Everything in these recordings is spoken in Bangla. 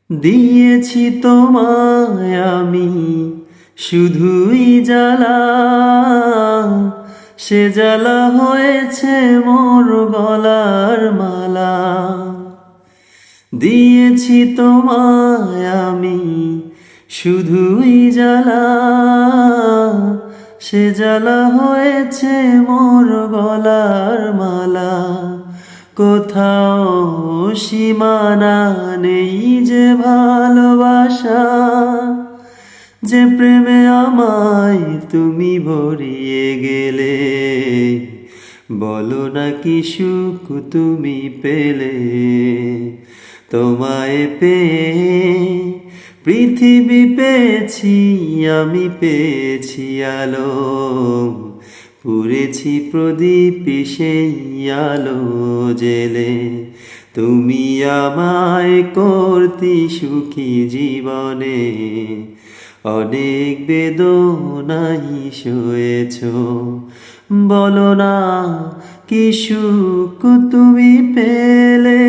দিয়েছি তোমায় আমি শুধুই জ্বালা, সে জ্বালা হয়েছে মোর গলার মালা। দিয়েছি তোমায় আমি শুধুই জ্বালা, সে জ্বালা হয়েছে মোর গলার মালা। কোথাও সীমানা নেই যে ভালোবাসা, যে প্রেমে আমায় তুমি ভরিয়ে গেলে। বলো না কি সুখ তুমি পেলে, তোমায় পেয়ে পৃথিবী পেয়েছি, আমি পেয়েছি আলো। পুড়েছি প্রদীপ সেই আলো জেলে, তুমি আমায় করতে সুখী জীবনে। অনেক বেদনাই সয়েছ, বলো না কি সুখ তুমি পেলে।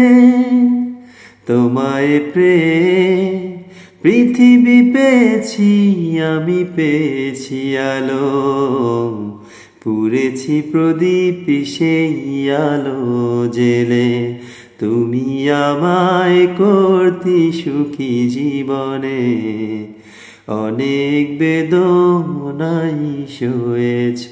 তোমায় পৃথিবী পেয়েছি, আমি পেয়েছি আলো। পুড়েছি প্রদীপ সেই আলো জেলে, তুমি আমায় করতে সুখী জীবনে। অনেক বেদনাই সয়েছ।